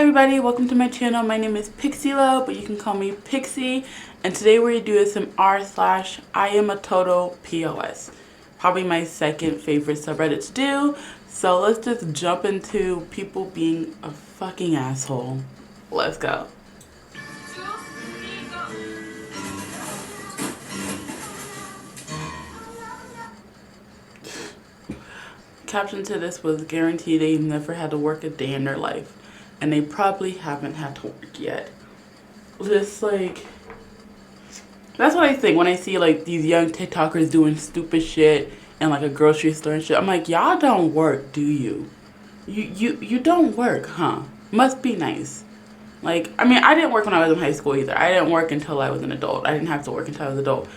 everybody, welcome to my channel. My name is PixieLo, but you can call me Pixie. And today we're doing some r/IAmATotalPOS. Probably my second favorite subreddit to do. So let's just jump into people being a fucking asshole. Let's go. Caption to this was guaranteed they've never had to work a day in their life. And they probably haven't had to work yet. Just like, that's what I think when I see like these young TikTokers doing stupid shit in like a grocery store and shit. I'm like, y'all don't work, do you? You don't work, huh? Must be nice. Like, I mean, I didn't work when I was in high school either. I didn't work until I was an adult. I didn't have to work until I was an adult.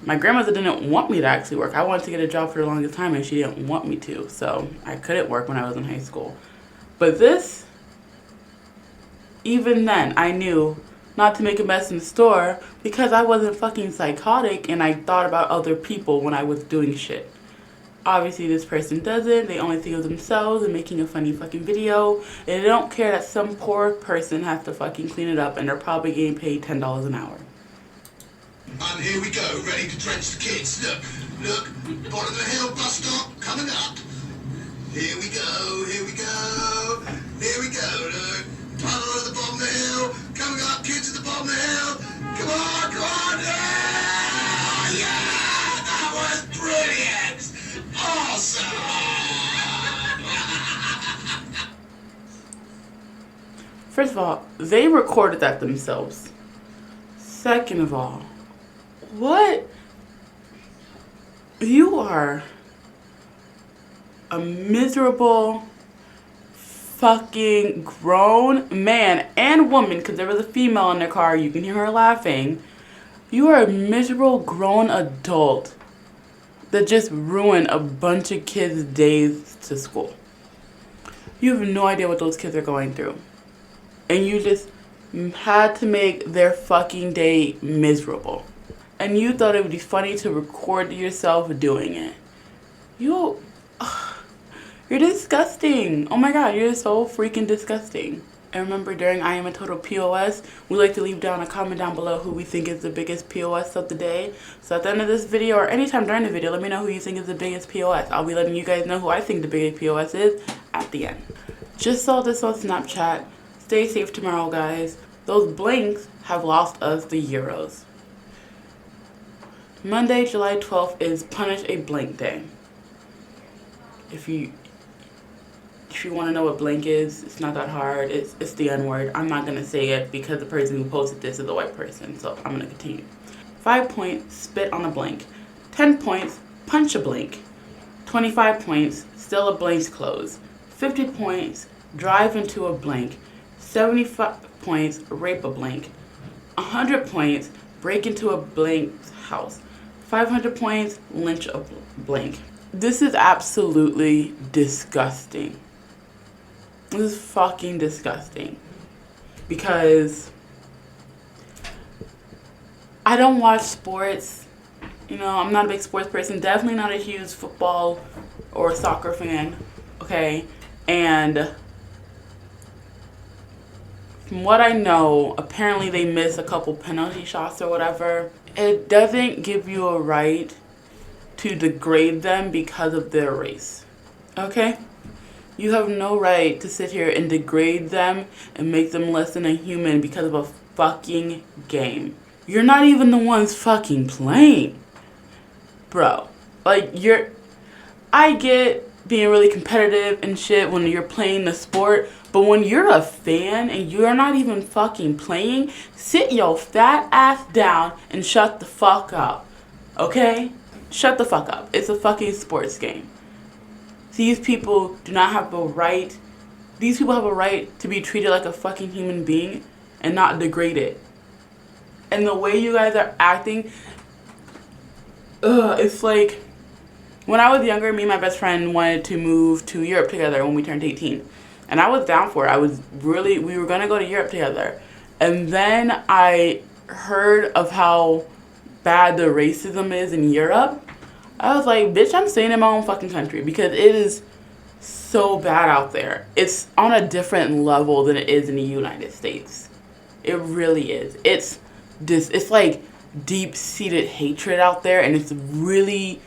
My grandmother didn't want me to actually work. I wanted to get a job for the longest time and she didn't want me to. So I couldn't work when I was in high school. But this, even then, I knew not to make a mess in the store because I wasn't fucking psychotic and I thought about other people when I was doing shit. Obviously, this person doesn't. They only think of themselves and making a funny fucking video. And they don't care that some poor person has to fucking clean it up and they're probably getting paid $10 an hour. And here we go, ready to drench the kids. Look, bottom of the hill bus stop, coming up. Here we go, here we go, here we go, look. Tunnel at the bottom of the hill, coming up, kids at the bottom of the hill. Come on, yeah, that was brilliant. Awesome. First of all, they recorded that themselves. Second of all, what? You are a miserable fucking grown man and woman, because there was a female in their car. You can hear her laughing. You are a miserable grown adult that just ruined a bunch of kids' days to school. You have no idea what those kids are going through. And you just had to make their fucking day miserable. And you thought it would be funny to record yourself doing it. You're disgusting. Oh my god, you're so freaking disgusting. And remember, during IAmATotalPOS, we like to leave down a comment down below who we think is the biggest POS of the day. So at the end of this video, or anytime during the video, let me know who you think is the biggest POS. I'll be letting you guys know who I think the biggest POS is at the end. Just saw this on Snapchat. Stay safe tomorrow, guys. Those blinks have lost us the euros. Monday, July 12th is Punish a Blank Day. If you want to know what blank is, it's not that hard. It's the N-word. I'm not going to say it because the person who posted this is a white person, so I'm going to continue. 5 points, spit on a blank. 10 points, punch a blank. 25 points, steal a blank's clothes. 50 points, drive into a blank. 75 points, rape a blank. 100 points, break into a blank's house. 500 points, lynch a blank. This is absolutely disgusting. This is fucking disgusting. Because I don't watch sports. You know, I'm not a big sports person. Definitely not a huge football or soccer fan. Okay? And from what I know, apparently they missed a couple penalty shots or whatever. It doesn't give you a right to degrade them because of their race. Okay? You have no right to sit here and degrade them and make them less than a human because of a fucking game. You're not even the ones fucking playing. Bro. Like, I get being really competitive and shit when you're playing the sport, but when you're a fan and you're not even fucking playing, sit your fat ass down and shut the fuck up. Okay? Shut the fuck up. It's a fucking sports game. These people do not have a right. These people have a right to be treated like a fucking human being and not degraded. And the way you guys are acting, it's like, when I was younger, me and my best friend wanted to move to Europe together when we turned 18. And I was down for it. We were going to go to Europe together. And then I heard of how bad the racism is in Europe. I was like, bitch, I'm staying in my own fucking country because it is so bad out there. It's on a different level than it is in the United States. It really is. It's like deep-seated hatred out there, and it's really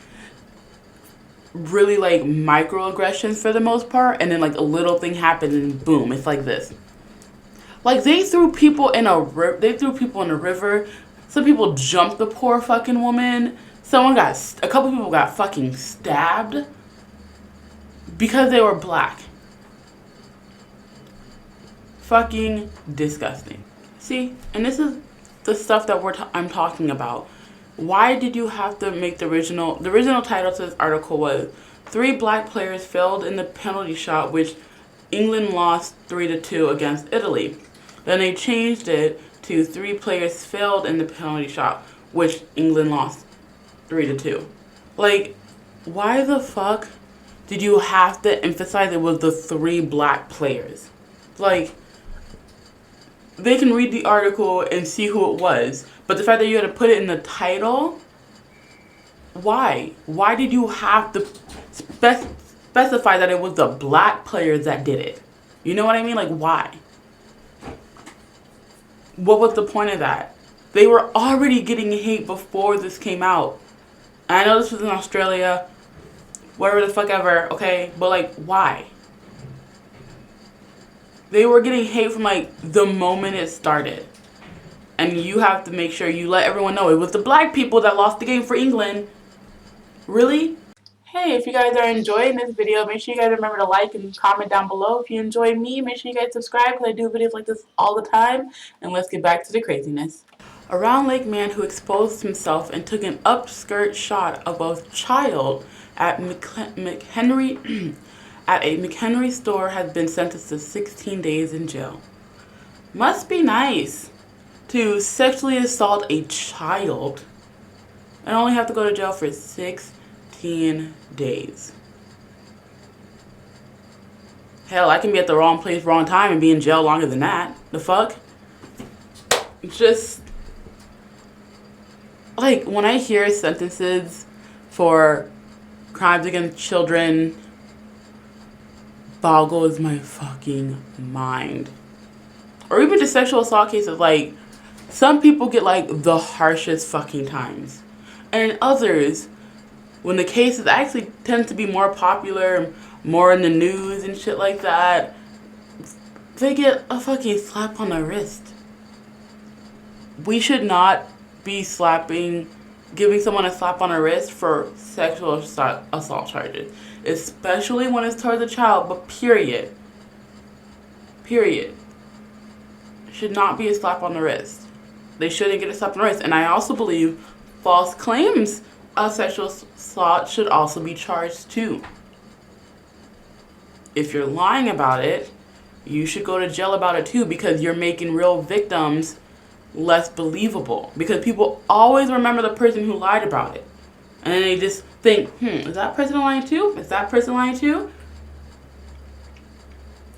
like microaggressions for the most part, and then like a little thing happens and boom, it's like this. Like they threw people in a river. Some people jumped the poor fucking woman. A couple people got fucking stabbed because they were black. Fucking disgusting. See, and this is the stuff that I'm talking about. Why did you have to make the original title to this article was 3 black players failed in the penalty shot, which England lost 3-2 against Italy. Then they changed it to 3 players failed in the penalty shot, which England lost 3-2. Like, why the fuck did you have to emphasize it was the 3 black players? Like, they can read the article and see who it was. But the fact that you had to put it in the title, why? Why did you have to specify that it was the black players that did it? You know what I mean? Like, why? What was the point of that? They were already getting hate before this came out. And I know this was in Australia, whatever the fuck ever, okay? But, like, why? They were getting hate from, like, the moment it started. And you have to make sure you let everyone know it was the black people that lost the game for England. Really? Hey, if you guys are enjoying this video, make sure you guys remember to like and comment down below. If you enjoy me, make sure you guys subscribe because I do videos like this all the time. And let's get back to the craziness. A Round Lake man who exposed himself and took an upskirt shot of a child at McHenry at a McHenry store has been sentenced to 16 days in jail. Must be nice to sexually assault a child and only have to go to jail for 16 days. Hell, I can be at the wrong place, wrong time and be in jail longer than that. The fuck? Just, like, when I hear sentences for crimes against children, boggles my fucking mind. Or even just sexual assault cases, like, some people get, like, the harshest fucking times. And others, when the cases actually tend to be more popular, more in the news and shit like that, they get a fucking slap on the wrist. We should not be giving someone a slap on the wrist for sexual assault charges. Especially when it's towards a child, but period. Period. Should not be a slap on the wrist. They shouldn't get a slap on the wrist. And I also believe false claims of sexual assault should also be charged too. If you're lying about it, you should go to jail about it too, because you're making real victims less believable. Because people always remember the person who lied about it. And then they just think, is that person lying too? Is that person lying too?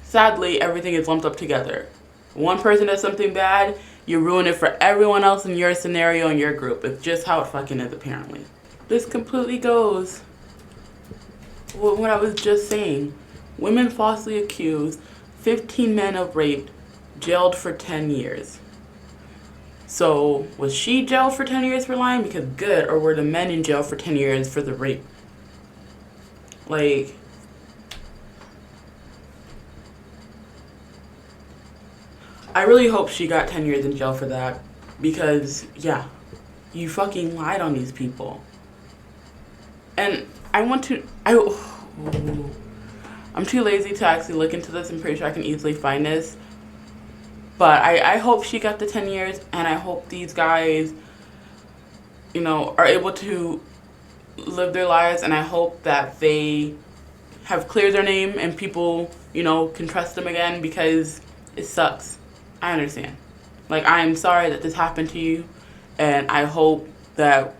Sadly, everything is lumped up together. One person does something bad, you ruin it for everyone else in your scenario and your group. It's just how it fucking is, apparently. This completely goes with what I was just saying. Women falsely accused, 15 men of rape, jailed for 10 years. So, was she jailed for 10 years for lying? Because good. Or were the men in jail for 10 years for the rape? Like, I really hope she got 10 years in jail for that. Because, yeah, you fucking lied on these people. And I'm too lazy to actually look into this. I'm pretty sure I can easily find this. But I hope she got the 10 years, and I hope these guys, you know, are able to live their lives, and I hope that they have cleared their name and people, you know, can trust them again, because it sucks. I understand. Like, I'm sorry that this happened to you, and I hope that,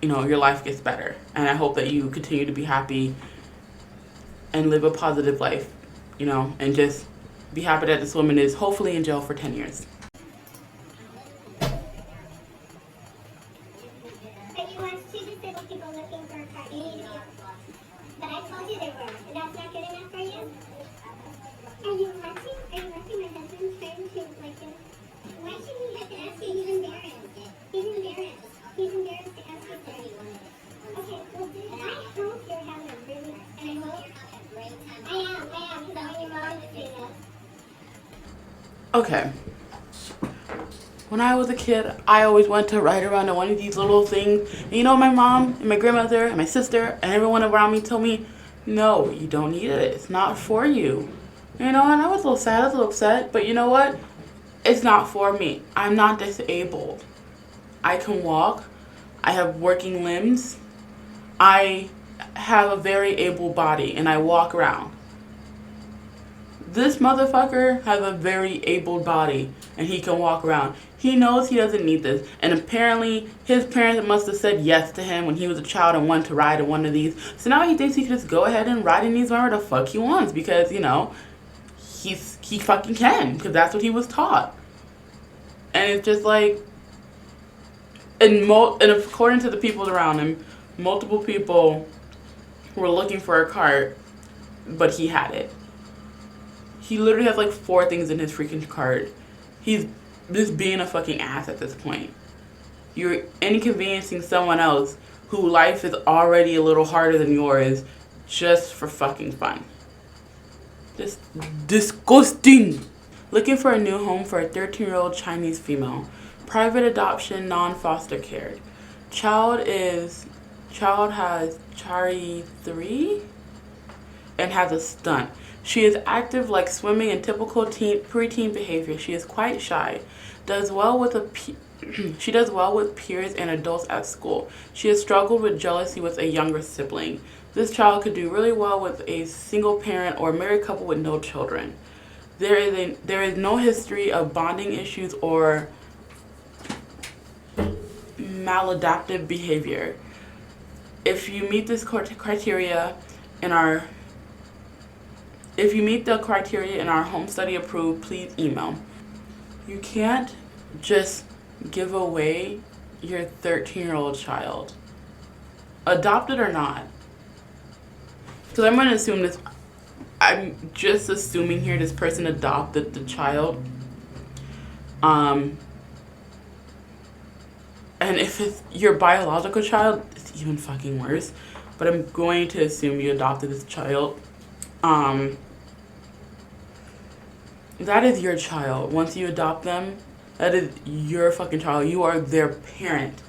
you know, your life gets better, and I hope that you continue to be happy and live a positive life, you know, and just be happy that this woman is hopefully in jail for 10 years. And you want two disabled people looking for a car. You need to be. But I told you there were. And that's not good enough. Okay. When I was a kid, I always wanted to ride around in one of these little things. And you know, my mom and my grandmother and my sister and everyone around me told me, no, you don't need it. It's not for you. You know, and I was a little sad, I was a little upset. But you know what? It's not for me. I'm not disabled. I can walk. I have working limbs. I have a very able body and I walk around. This motherfucker has a very able body and he can walk around. He knows he doesn't need this. And apparently his parents must have said yes to him when he was a child and wanted to ride in one of these. So now he thinks he can just go ahead and ride in these wherever the fuck he wants because, you know, he fucking can because that's what he was taught. And it's just like, and according to the people around him, multiple people were looking for a cart, but he had it. He literally has like 4 things in his freaking cart. He's just being a fucking ass at this point. You're inconveniencing someone else whose life is already a little harder than yours just for fucking fun. Just disgusting. Looking for a new home for a 13-year-old Chinese female. Private adoption, non-foster care. Child has Chari 3 and has a stunt. She is active like swimming and typical preteen behavior. She is quite shy. She does well with peers and adults at school. She has struggled with jealousy with a younger sibling. This child could do really well with a single parent or a married couple with no children. There is no history of bonding issues or maladaptive behavior. If you meet this criteria in our home study approved, please email. You can't just give away your 13-year-old child, adopted or not. Because I'm going to assume this. I'm just assuming here this person adopted the child. And if it's your biological child, it's even fucking worse. But I'm going to assume you adopted this child. That is your child. Once you adopt them, that is your fucking child. You are their parent.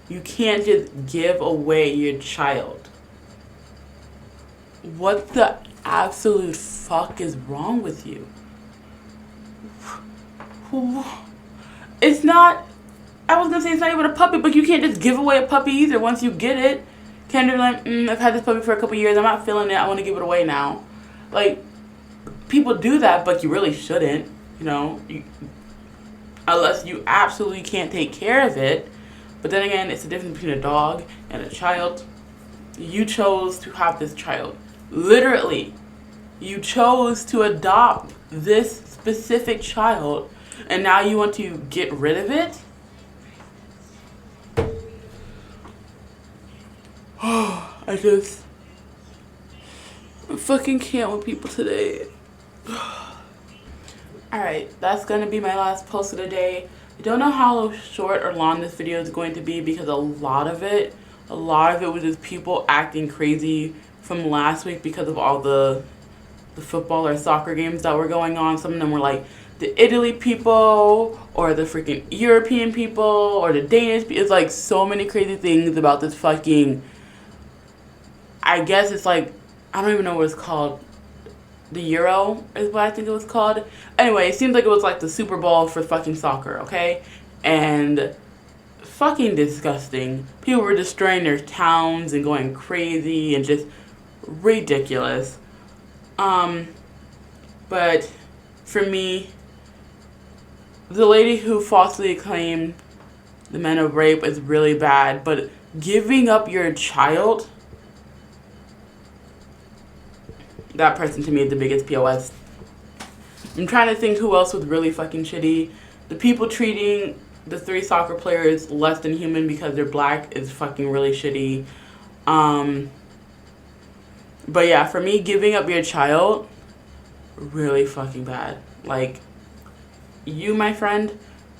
You can't just give away your child. What the absolute fuck is wrong with you? It's not, I was gonna say it's not even a puppy, but you can't just give away a puppy either once you get it. Can't do like, I've had this puppy for a couple years, I'm not feeling it, I want to give it away now. Like, people do that, but you really shouldn't, you know, unless you absolutely can't take care of it. But then again, it's the difference between a dog and a child. You chose to have this child. Literally, you chose to adopt this specific child, and now you want to get rid of it? I fucking can't with people today. Alright, that's gonna be my last post of the day. I don't know how short or long this video is going to be because a lot of it was just people acting crazy from last week because of all the football or soccer games that were going on. Some of them were like the Italy people or the freaking European people or the Danish people. It's like so many crazy things about this fucking, I guess it's like, I don't even know what it's called. The Euro is what I think it was called. Anyway, it seems like it was like the Super Bowl for fucking soccer, okay? And fucking disgusting. People were destroying their towns and going crazy and just ridiculous. But for me, the lady who falsely claimed the men of rape is really bad, but giving up your child, that person to me is the biggest POS. I'm trying to think who else was really fucking shitty. The people treating the 3 soccer players less than human because they're black is fucking really shitty. But yeah, for me, giving up your child, really fucking bad. Like, you, my friend,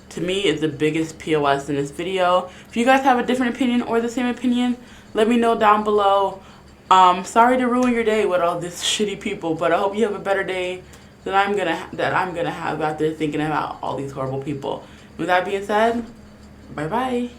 to me is the biggest POS in this video. If you guys have a different opinion or the same opinion, let me know down below. Sorry to ruin your day with all this shitty people, but I hope you have a better day that I'm gonna have out there thinking about all these horrible people. With that being said, bye bye.